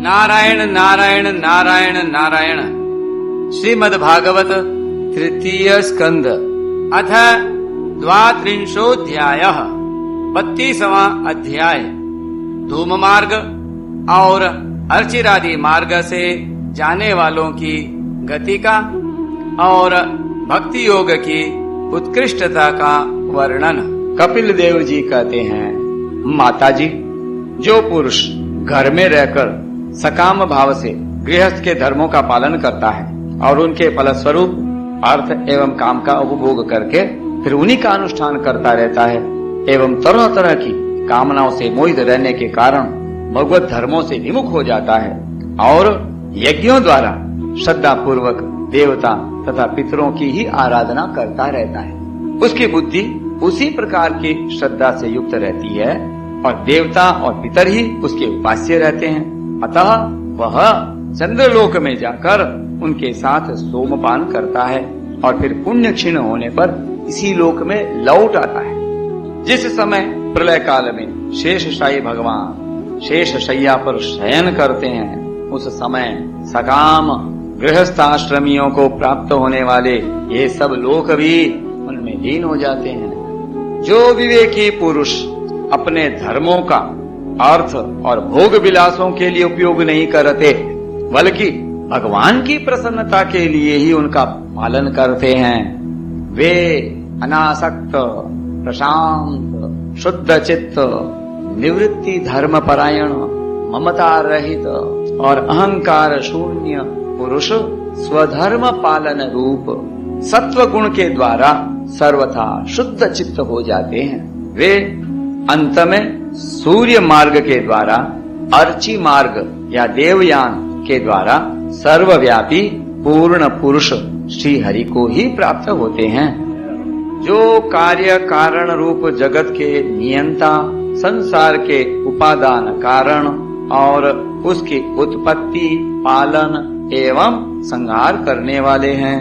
नारायण नारायण नारायण नारायण। श्रीमद्भागवत तृतीय स्कंद अथ 32 32वां अध्याय। धूम मार्ग और अर्चिरादि मार्ग से जाने वालों की गति का और भक्ति योग की उत्कृष्टता का वर्णन। कपिल देव जी कहते हैं, माताजी, जो पुरुष घर में रहकर सकाम भाव से गृहस्थ के धर्मों का पालन करता है और उनके फलस्वरूप अर्थ एवं काम का उपभोग करके फिर उन्हीं का अनुष्ठान करता रहता है एवं तरह तरह की कामनाओं से मोहित रहने के कारण भगवत धर्मों से विमुख हो जाता है और यज्ञों द्वारा श्रद्धा पूर्वक देवता तथा पितरों की ही आराधना करता रहता है। उसकी बुद्धि उसी प्रकार की श्रद्धा से युक्त रहती है और देवता और पितर ही उसके उपास्य रहते हैं। अतः वह चंद्रलोक में जाकर उनके साथ सोमपान करता है और फिर पुण्य क्षीण होने पर इसी लोक में लौट आता है। जिस समय प्रलय काल में शेषशायी भगवान शेष शैया पर शयन करते हैं, उस समय सकाम गृहस्थाश्रमियों को प्राप्त होने वाले ये सब लोक भी उनमें लीन हो जाते हैं। जो विवेकी पुरुष अपने धर्मों का अर्थ और भोग विलासों के लिए उपयोग नहीं करते बल्कि भगवान की प्रसन्नता के लिए ही उनका पालन करते हैं, वे अनासक्त, प्रशांत, शुद्ध चित्त, निवृत्ति धर्म परायण, ममता रहित और अहंकार शून्य पुरुष स्वधर्म पालन रूप सत्व गुण के द्वारा सर्वथा शुद्ध चित्त हो जाते हैं। वे अंत में सूर्य मार्ग के द्वारा अर्ची मार्ग या देवयान के द्वारा सर्वव्यापी पूर्ण पुरुष श्री हरि को ही प्राप्त होते हैं। जो कार्य कारण रूप जगत के नियंता, संसार के उपादान कारण और उसकी उत्पत्ति, पालन एवं संहार करने वाले हैं।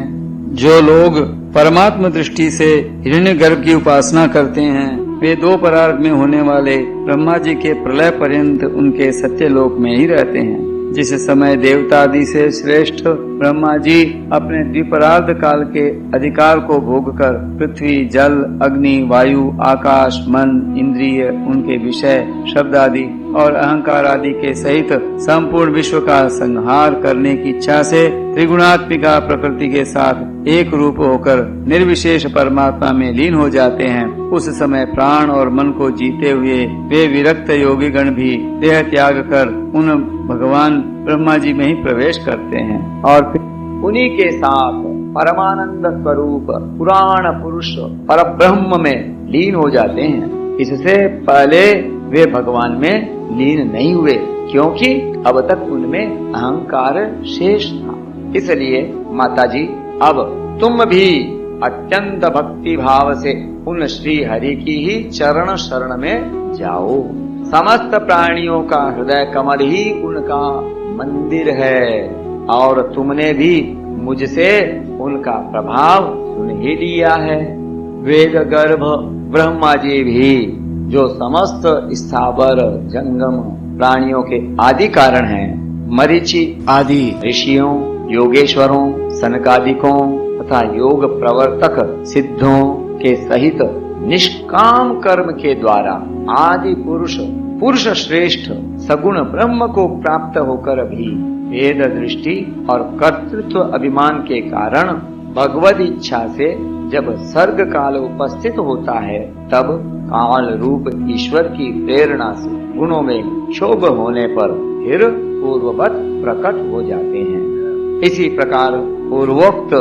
जो लोग परमात्म दृष्टि से हिरण्यगर्भ की उपासना करते हैं, वे दो परार्ग में होने वाले ब्रह्मा जी के प्रलय पर्यंत उनके सत्यलोक में ही रहते हैं। जिस समय देवता आदि से श्रेष्ठ ब्रह्मा जी अपने द्विपरार्ध काल के अधिकार को भोग कर पृथ्वी, जल, अग्नि, वायु, आकाश, मन, इंद्रिय, उनके विषय, शब्द आदि और अहंकार आदि के सहित संपूर्ण विश्व का संहार करने की इच्छा से त्रिगुणात्मिका प्रकृति के साथ एक रूप होकर निर्विशेष परमात्मा में लीन हो जाते हैं। उस समय प्राण और मन को जीते हुए वे विरक्त योगी गण भी देह त्याग कर उन भगवान ब्रह्मा जी में ही प्रवेश करते हैं और फिर उन्हीं के साथ परमानंद स्वरूप पुराण पुरुष पर ब्रह्म में लीन हो जाते हैं। इससे पहले वे भगवान में लीन नहीं हुए, क्योंकि अब तक उनमें अहंकार शेष था। इसलिए माताजी, अब तुम भी अत्यंत भक्ति भाव से उन श्री हरि की ही चरण शरण में जाओ। समस्त प्राणियों का हृदय कमल ही उनका मंदिर है और तुमने भी मुझसे उनका प्रभाव सुन ही लिया है। वेद गर्भ ब्रह्मा जी भी जो समस्त स्थावर जंगम प्राणियों के आदि कारण हैं, मरीचि आदि ऋषियों, योगेश्वरों, सनकादिकों तथा योग प्रवर्तक सिद्धों के सहित निष्काम कर्म के द्वारा आदि पुरुष श्रेष्ठ सगुण ब्रह्म को प्राप्त होकर भी भेद दृष्टि और कर्तृत्व अभिमान के कारण भगवद इच्छा से जब सर्ग काल उपस्थित होता है, तब काल रूप ईश्वर की प्रेरणा से गुणों में क्षोभ होने पर फिर पूर्ववत प्रकट हो जाते हैं। इसी प्रकार पूर्वोक्त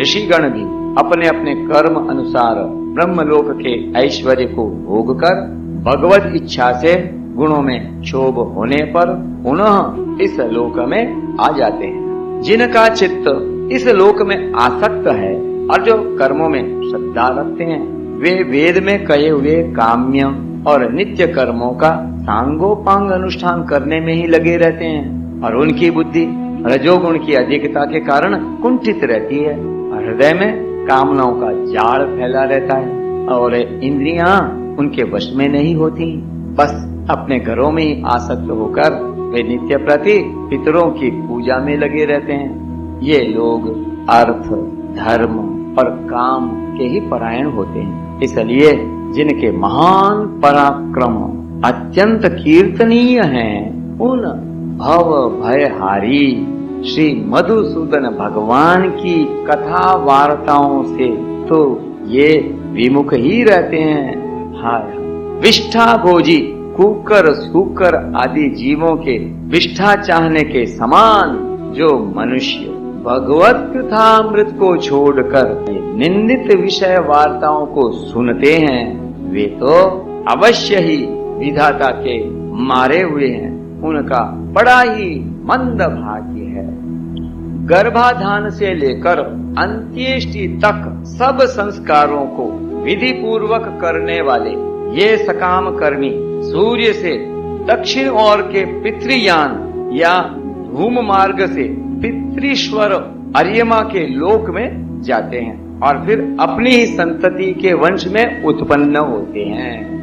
ऋषिगण भी अपने अपने कर्म अनुसार ब्रह्मलोक के ऐश्वर्य को भोग कर भगवत इच्छा से गुणों में क्षोभ होने पर पुनः इस लोक में आ जाते हैं। जिनका चित्त इस लोक में आसक्त है और जो कर्मों में श्रद्धा रखते हैं, वे वेद में कहे हुए काम्य और नित्य कर्मों का सांगोपांग अनुष्ठान करने में ही लगे रहते हैं और उनकी बुद्धि रजोगुण की अधिकता के कारण कुंठित रहती है और हृदय में कामनाओं का जाल फैला रहता है और इंद्रियां उनके वश में नहीं होती, बस अपने घरों में ही आसक्त होकर वे नित्य प्रति पितरों की पूजा में लगे रहते हैं। ये लोग अर्थ, धर्म और काम के ही परायण होते हैं। इसलिए जिनके महान पराक्रम अत्यंत कीर्तनीय हैं, उन भव भयहारी श्री मधुसूदन भगवान की कथा वार्ताओं से तो ये विमुख ही रहते हैं। हाय, विष्ठा भोजी कुकर सूकर आदि जीवों के विष्ठा चाहने के समान जो मनुष्य भगवत कथामृत को छोड़कर निंदित विषय वार्ताओं को सुनते हैं, वे तो अवश्य ही विधाता के मारे हुए हैं। उनका बड़ा ही मंद भाग्य है। गर्भाधान से लेकर अंत्येष्टि तक सब संस्कारों को विधि पूर्वक करने वाले ये सकाम कर्मी सूर्य से दक्षिण ओर के पितृयान या धूम मार्ग से पितृश्वर अर्यमा के लोक में जाते हैं और फिर अपनी ही संतति के वंश में उत्पन्न होते हैं।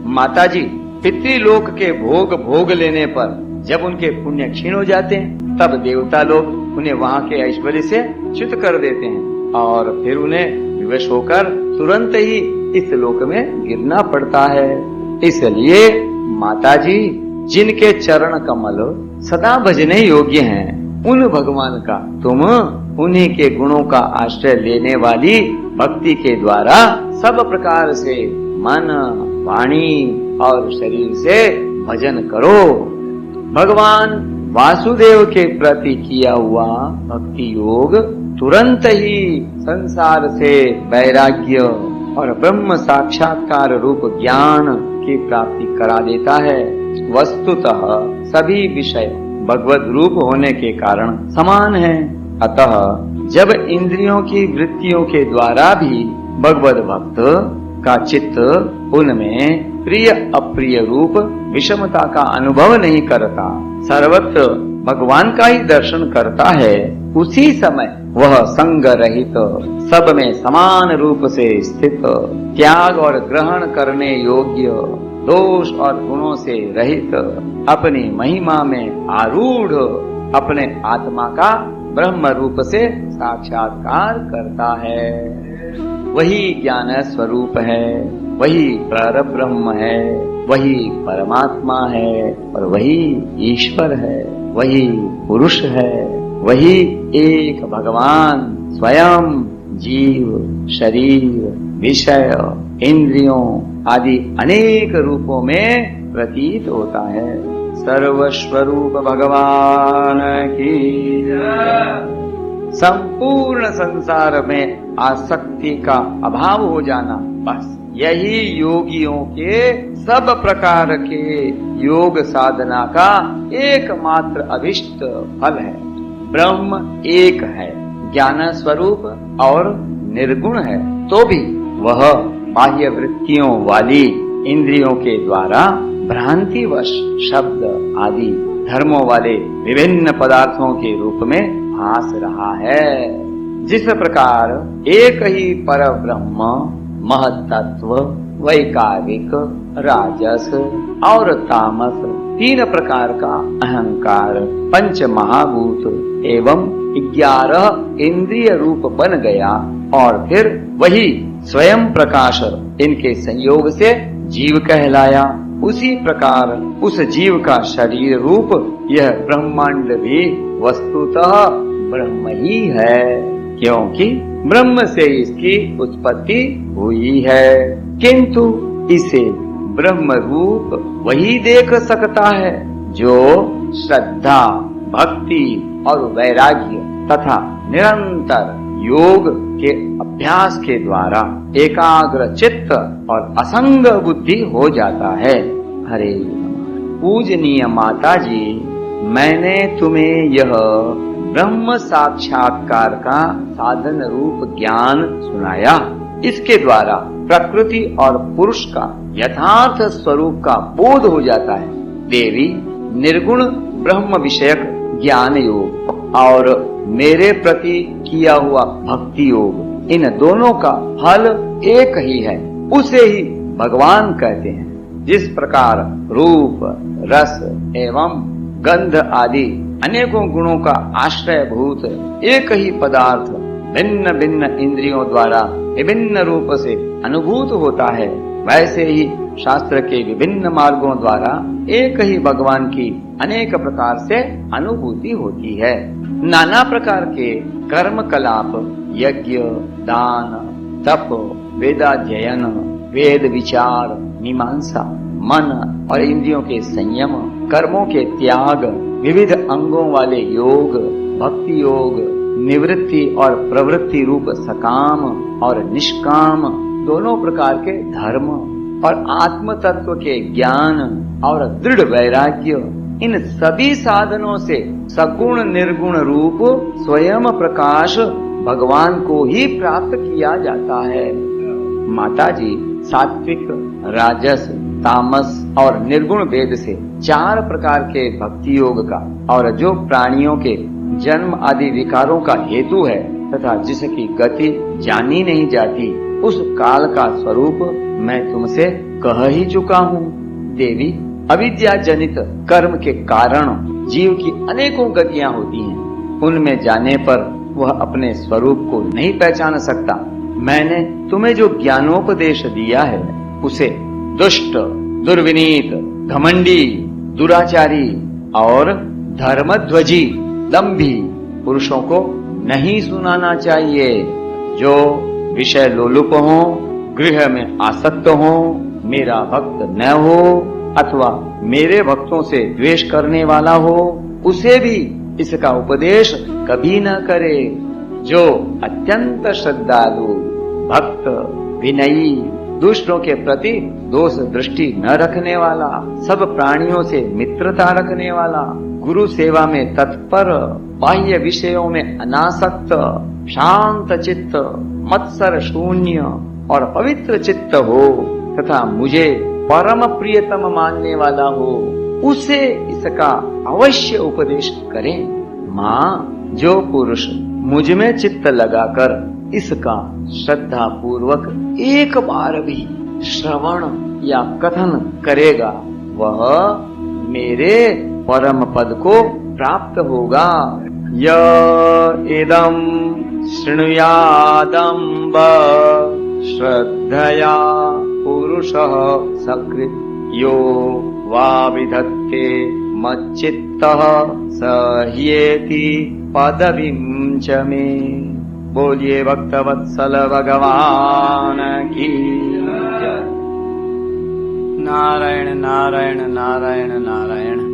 माताजी, पितृलोक के भोग लेने पर जब उनके पुण्य क्षीण हो जाते हैं, तब देवता लोग उन्हें वहाँ के ऐश्वर्य से च्युत कर देते हैं और फिर उन्हें विवश होकर तुरंत ही इस लोक में गिरना पड़ता है। इसलिए माताजी, जिनके चरण कमल सदा भजने योग्य हैं, उन भगवान का तुम उन्हीं के गुणों का आश्रय लेने वाली भक्ति के द्वारा सब प्रकार से मन, वाणी और शरीर से भजन करो। भगवान वासुदेव के प्रति किया हुआ भक्ति योग तुरंत ही संसार से वैराग्य और ब्रह्म साक्षात्कार रूप ज्ञान की प्राप्ति करा देता है। वस्तुतः सभी विषय भगवत रूप होने के कारण समान है। अतः जब इंद्रियों की वृत्तियों के द्वारा भी भगवत भक्त का चित्त उनमें प्रिय अप्रिय रूप विषमता का अनुभव नहीं करता, सर्वत्र भगवान का ही दर्शन करता है, उसी समय वह संग रहित सब में समान रूप से स्थित, त्याग और ग्रहण करने योग्य, दोष और गुणों से रहित, अपनी महिमा में आरूढ़ अपने आत्मा का ब्रह्म रूप से साक्षात्कार करता है। वही ज्ञान स्वरूप है, वही परब्रह्म है, वही परमात्मा है और वही ईश्वर है, वही पुरुष है, वही एक भगवान स्वयं जीव, शरीर, विषय, इंद्रियों आदि अनेक रूपों में प्रतीत होता है। सर्वस्वरूप भगवान की संपूर्ण संसार में आसक्ति का अभाव हो जाना, बस यही योगियों के सब प्रकार के योग साधना का एकमात्र अभिष्ट फल है। ब्रह्म एक है, ज्ञान स्वरूप और निर्गुण है, तो भी वह बाह्य वृत्तियों वाली इंद्रियों के द्वारा भ्रांतिवश शब्द आदि धर्मों वाले विभिन्न पदार्थों के रूप में भास रहा है। जिस प्रकार एक ही पर ब्रह्म महत्त्व, वैकारिक, राजस और तामस तीन प्रकार का अहंकार, पंच महाभूत एवं 11 इंद्रिय रूप बन गया और फिर वही स्वयं प्रकाश इनके संयोग से जीव कहलाया, उसी प्रकार उस जीव का शरीर रूप यह ब्रह्मांड भी वस्तुतः ब्रह्म ही है, क्योंकि ब्रह्म से इसकी उत्पत्ति हुई है। किंतु इसे ब्रह्म रूप वही देख सकता है जो श्रद्धा, भक्ति और वैराग्य तथा निरंतर योग के अभ्यास के द्वारा एकाग्र चित्त और असंग बुद्धि हो जाता है। हरे पूजनीय माता जी, मैंने तुम्हें यह ब्रह्म साक्षात्कार का साधन रूप ज्ञान सुनाया। इसके द्वारा प्रकृति और पुरुष का यथार्थ स्वरूप का बोध हो जाता है। देवी, निर्गुण ब्रह्म विषयक ज्ञान योग और मेरे प्रति किया हुआ भक्ति योग, इन दोनों का फल एक ही है, उसे ही भगवान कहते हैं। जिस प्रकार रूप, रस एवं गंध आदि अनेकों गुणों का आश्रयभूत एक ही पदार्थ भिन्न भिन्न इंद्रियों द्वारा विभिन्न रूप से अनुभूत होता है, वैसे ही शास्त्र के विभिन्न मार्गों द्वारा एक ही भगवान की अनेक प्रकार से अनुभूति होती है। नाना प्रकार के कर्म कलाप, यज्ञ, दान, तप, वेदाध्ययन, वेद विचार, मीमांसा, मन और इंद्रियों के संयम, कर्मों के त्याग, विविध अंगों वाले योग, भक्ति योग, निवृत्ति और प्रवृत्ति रूप सकाम और निष्काम दोनों प्रकार के धर्म और आत्म तत्व के ज्ञान और दृढ़ वैराग्य, इन सभी साधनों से सगुण निर्गुण रूप स्वयं प्रकाश भगवान को ही प्राप्त किया जाता है। माता जी, सात्विक, राजस, तामस और निर्गुण भेद से 4 प्रकार के भक्ति योग का और जो प्राणियों के जन्म आदि विकारों का हेतु है तथा जिसकी गति जानी नहीं जाती, उस काल का स्वरूप मैं तुमसे कह ही चुका हूँ। देवी, अविद्या जनित कर्म के कारण जीव की अनेकों गतियां होती हैं। उनमें जाने पर वह अपने स्वरूप को नहीं पहचान सकता। मैंने तुम्हें जो ज्ञानोपदेश दिया है उसे दुष्ट, दुर्विनीत, घमंडी, दुराचारी और धर्मध्वजी, दंभी पुरुषों को नहीं सुनाना चाहिए। जो विषय लोलुप हो, गृह में आसक्त हो, मेरा भक्त न हो अथवा मेरे भक्तों से द्वेष करने वाला हो, उसे भी इसका उपदेश कभी न करे। जो अत्यंत श्रद्धालु, भक्त, विनयी, दूसरों के प्रति दोष दृष्टि न रखने वाला, सब प्राणियों से मित्रता रखने वाला, गुरु सेवा में तत्पर, बाह्य विषयों में अनासक्त, शांत चित्त, मत्सर शून्य और पवित्र चित्त हो तथा मुझे परम प्रियतम मानने वाला हो, उसे इसका अवश्य उपदेश करें। माँ, जो पुरुष मुझ में चित्त लगाकर इसका श्रद्धा पूर्वक एक बार भी श्रवण या कथन करेगा, वह मेरे परम पद को प्राप्त होगा। य इदं शृणुयादम्ब श्रद्धया पुरुषः सकृत् यो वा विधत्ते मच्चित्तः स ह्येति पदवीं च मे। बोलिए भक्तवत्सल भगवान की जय। नारायण नारायण नारायण नारायण।